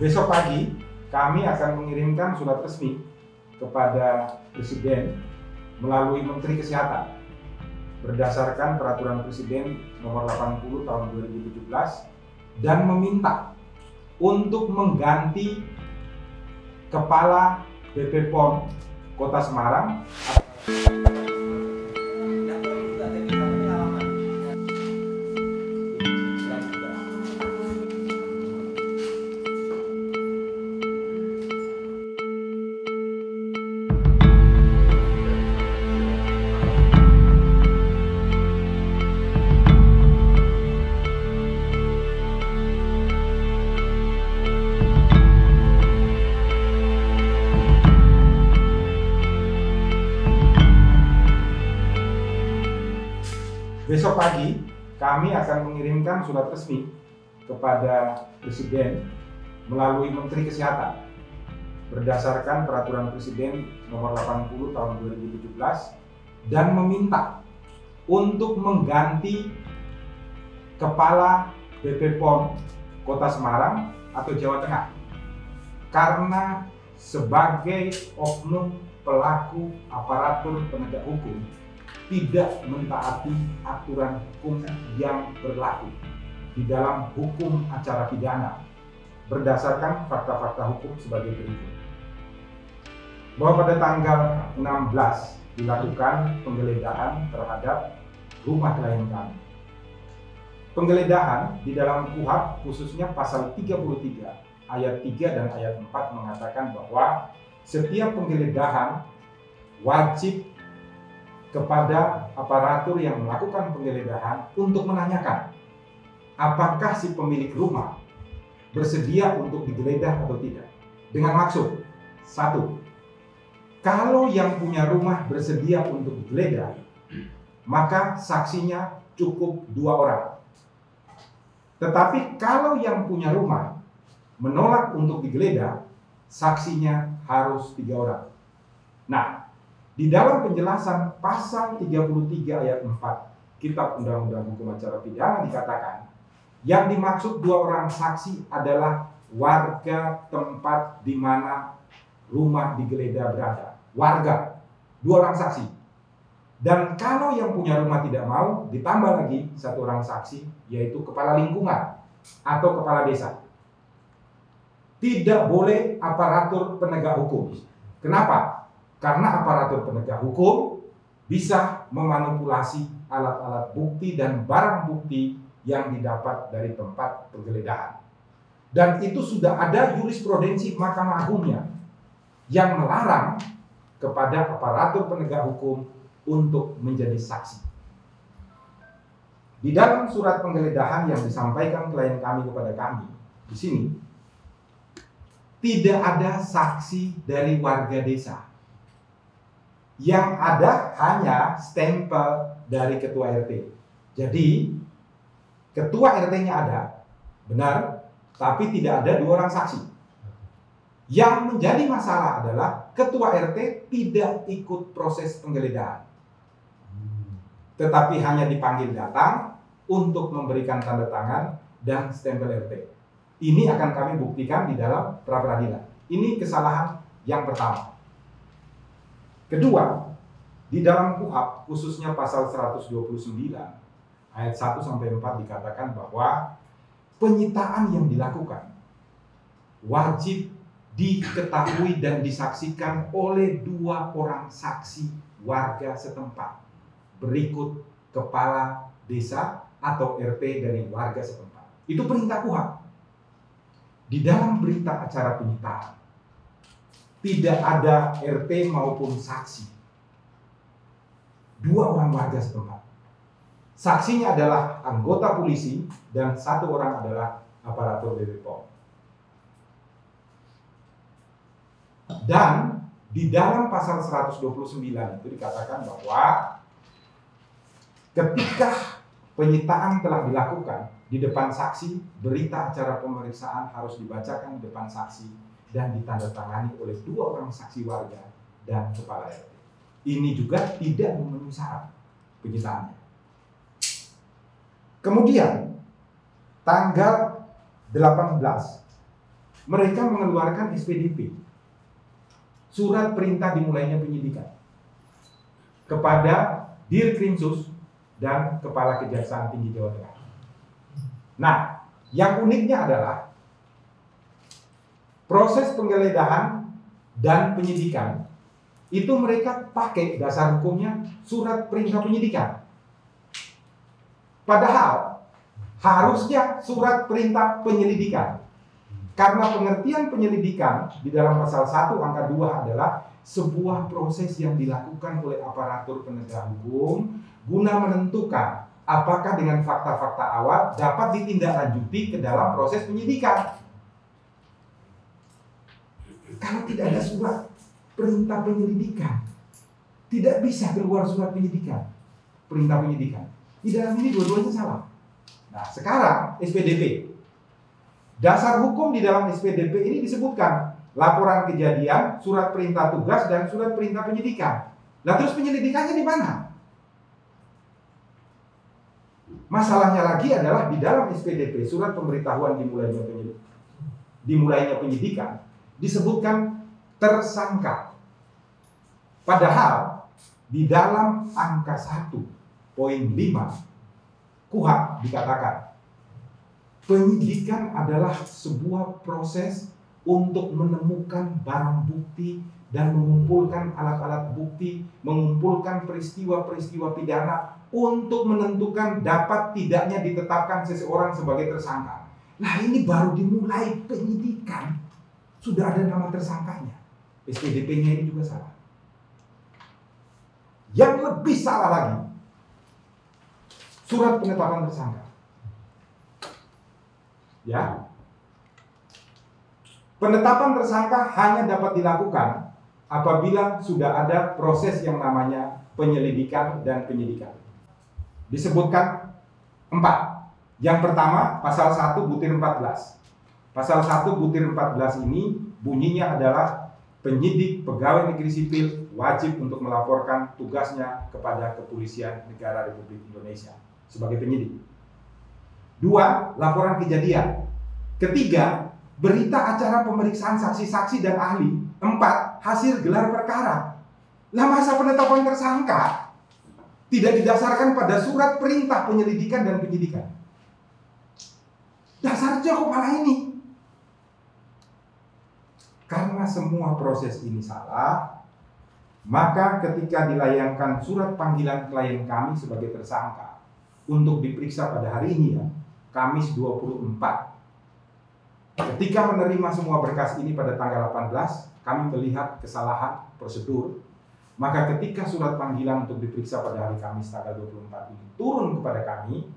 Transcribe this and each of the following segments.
Besok pagi kami akan mengirimkan surat resmi kepada Presiden melalui Menteri Kesehatan berdasarkan Peraturan Presiden Nomor 80 Tahun 2017 dan meminta untuk mengganti Kepala BP POM Kota Semarang. Besok pagi kami akan mengirimkan surat resmi kepada Presiden melalui Menteri Kesehatan berdasarkan Peraturan Presiden Nomor 80 Tahun 2017 dan meminta untuk mengganti Kepala BP POM Kota Semarang atau Jawa Tengah karena sebagai oknum pelaku aparatur penegak hukum tidak mentaati aturan hukum yang berlaku di dalam hukum acara pidana berdasarkan fakta-fakta hukum sebagai berikut. Bahwa pada tanggal 16 dilakukan penggeledahan terhadap rumah klien kami. Penggeledahan di dalam KUHP khususnya pasal 33 ayat 3 dan ayat 4 mengatakan bahwa setiap penggeledahan wajib kepada aparatur yang melakukan penggeledahan untuk menanyakan apakah si pemilik rumah bersedia untuk digeledah atau tidak. Dengan maksud, satu, kalau yang punya rumah bersedia untuk digeledah, maka saksinya cukup 2 orang. Tetapi kalau yang punya rumah menolak untuk digeledah, saksinya harus 3 orang. Nah, di dalam penjelasan pasal 33 ayat 4 Kitab Undang-Undang Hukum Acara Pidana dikatakan yang dimaksud 2 orang saksi adalah warga tempat di mana rumah digeledah berada. Warga, 2 orang saksi. Dan kalau yang punya rumah tidak mau, ditambah lagi 1 orang saksi, yaitu kepala lingkungan atau kepala desa. Tidak boleh aparatur penegak hukum. Kenapa? Karena aparatur penegak hukum bisa memanipulasi alat-alat bukti dan barang bukti yang didapat dari tempat penggeledahan. Dan itu sudah ada jurisprudensi Mahkamah Agungnya yang melarang kepada aparatur penegak hukum untuk menjadi saksi. Di dalam surat penggeledahan yang disampaikan klien kami kepada kami, di sini tidak ada saksi dari warga desa. Yang ada hanya stempel dari ketua RT. Jadi ketua RT-nya ada, benar, tapi tidak ada 2 orang saksi. Yang menjadi masalah adalah ketua RT tidak ikut proses penggeledahan, tetapi hanya dipanggil datang untuk memberikan tanda tangan dan stempel RT. Ini akan kami buktikan di dalam pra-peradilan. Ini kesalahan yang pertama. Kedua, di dalam KUHP khususnya pasal 129 ayat 1 sampai 4 dikatakan bahwa penyitaan yang dilakukan wajib diketahui dan disaksikan oleh 2 orang saksi warga setempat berikut kepala desa atau RT dari warga setempat. Itu perintah KUHP. Di dalam berita acara penyitaan tidak ada RT maupun saksi. 2 orang warga setempat. Saksinya adalah anggota polisi dan 1 orang adalah aparatur BP POM. Dan di dalam pasal 129 itu dikatakan bahwa ketika penyitaan telah dilakukan di depan saksi, berita acara pemeriksaan harus dibacakan di depan saksi dan ditandatangani oleh 2 orang saksi warga dan kepala RT. Ini juga tidak memenuhi syarat penyitaannya. Kemudian tanggal 18 mereka mengeluarkan SPDP, surat perintah dimulainya penyidikan, kepada Dirkrimsus dan Kepala Kejaksaan Tinggi Jawa Tengah. Nah, yang uniknya adalah proses penggeledahan dan penyidikan itu mereka pakai dasar hukumnya surat perintah penyidikan. Padahal harusnya surat perintah penyelidikan. Karena pengertian penyelidikan di dalam pasal 1 angka 2 adalah sebuah proses yang dilakukan oleh aparatur penegak hukum guna menentukan apakah dengan fakta-fakta awal dapat ditindaklanjuti ke dalam proses penyidikan. Kalau tidak ada surat perintah penyelidikan, tidak bisa keluar surat penyidikan, perintah penyidikan. Di dalam ini dua-duanya salah. Nah, sekarang SPDP. Dasar hukum di dalam SPDP ini disebutkan laporan kejadian, surat perintah tugas, dan surat perintah penyidikan. Nah, terus penyelidikannya di mana? Masalahnya lagi adalah di dalam SPDP, surat pemberitahuan dimulainya penyidikan, disebutkan tersangka. Padahal di dalam angka 1.5 KUHP dikatakan penyidikan adalah sebuah proses untuk menemukan barang bukti dan mengumpulkan alat-alat bukti, mengumpulkan peristiwa-peristiwa pidana untuk menentukan dapat tidaknya ditetapkan seseorang sebagai tersangka. Nah, ini baru dimulai penyidikan, sudah ada nama tersangkanya. SPDP-nya ini juga salah. Yang lebih salah lagi, surat penetapan tersangka. Ya, penetapan tersangka hanya dapat dilakukan apabila sudah ada proses yang namanya penyelidikan dan penyidikan. Disebutkan 4. Yang pertama, pasal 1 butir 14. Pasal 1 butir 14 ini bunyinya adalah penyidik pegawai negeri sipil wajib untuk melaporkan tugasnya kepada Kepolisian Negara Republik Indonesia sebagai penyidik. 2. Laporan kejadian. 3. Berita acara pemeriksaan saksi-saksi dan ahli. 4. Hasil gelar perkara. Lah, masa penetapan tersangka tidak didasarkan pada surat perintah penyelidikan dan penyidikan? Dasarnya kok malah ini? Karena semua proses ini salah, maka ketika dilayangkan surat panggilan klien kami sebagai tersangka untuk diperiksa pada hari ini ya, Kamis 24. Ketika menerima semua berkas ini pada tanggal 18, kami melihat kesalahan prosedur. Maka ketika surat panggilan untuk diperiksa pada hari Kamis tanggal 24 ini turun kepada kami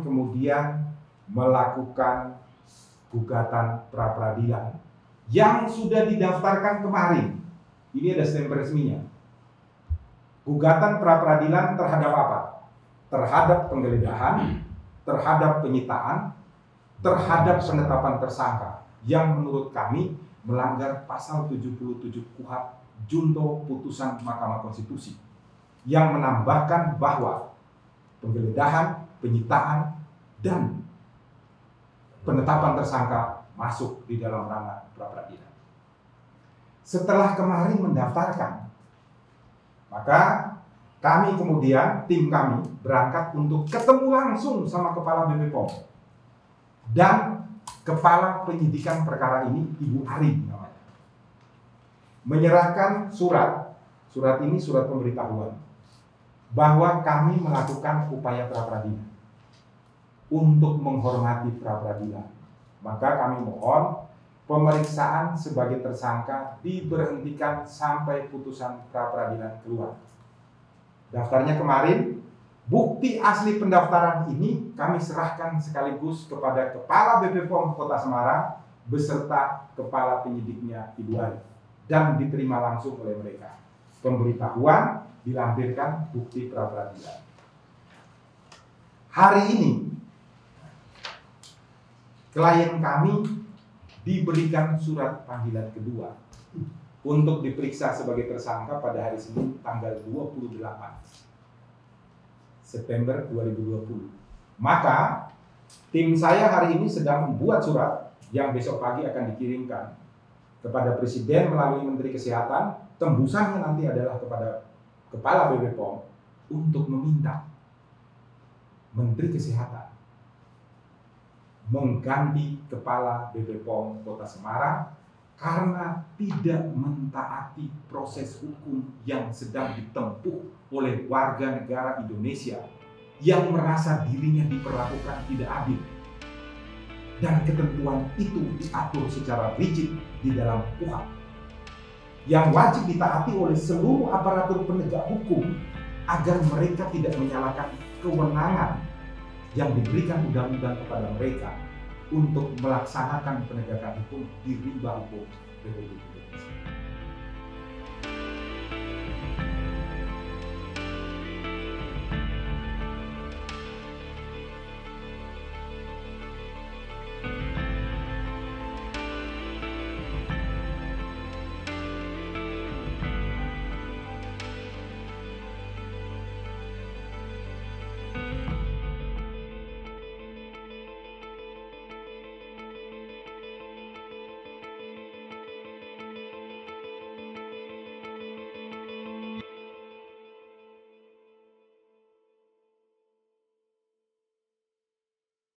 kemudian melakukan gugatan pra-peradilan yang sudah didaftarkan kemarin. Ini ada stempel resminya. Gugatan pra-peradilan terhadap apa? Terhadap penggeledahan, terhadap penyitaan, terhadap penetapan tersangka yang menurut kami melanggar pasal 77 KUHP junto putusan Mahkamah Konstitusi yang menambahkan bahwa penggeledahan, penyitaan, dan penetapan tersangka masuk di dalam ranah pra-peradilan. Setelah kemarin mendaftarkan, maka kami kemudian, tim kami berangkat untuk ketemu langsung sama Kepala BP POM dan Kepala Penyidikan perkara ini, Ibu Ari namanya. Menyerahkan surat ini surat pemberitahuan bahwa kami melakukan upaya pra-peradilan untuk menghormati pra-peradilan. Maka kami mohon pemeriksaan sebagai tersangka diberhentikan sampai putusan pra-peradilan keluar. Daftarnya kemarin, bukti asli pendaftaran ini kami serahkan sekaligus kepada Kepala BP POM Kota Semarang beserta Kepala Penyidiknya Ibu Ari dan diterima langsung oleh mereka. Pemberitahuan dilampirkan bukti pra-peradilan. Hari ini klien kami diberikan surat panggilan kedua untuk diperiksa sebagai tersangka pada hari Senin tanggal 28 September 2020. Maka tim saya hari ini sedang membuat surat yang besok pagi akan dikirimkan kepada Presiden melalui Menteri Kesehatan, tembusannya nanti adalah kepada Kepala BP POM untuk meminta Menteri Kesehatan mengganti Kepala BP POM Kota Semarang karena tidak mentaati proses hukum yang sedang ditempuh oleh warga negara Indonesia yang merasa dirinya diperlakukan tidak adil. Dan ketentuan itu diatur secara rigid di dalam KUHP yang wajib ditaati oleh seluruh aparatur penegak hukum agar mereka tidak menyalahkan kewenangan yang diberikan undang-undang kepada mereka untuk melaksanakan penegakan hukum di rimba hukum Republik Indonesia.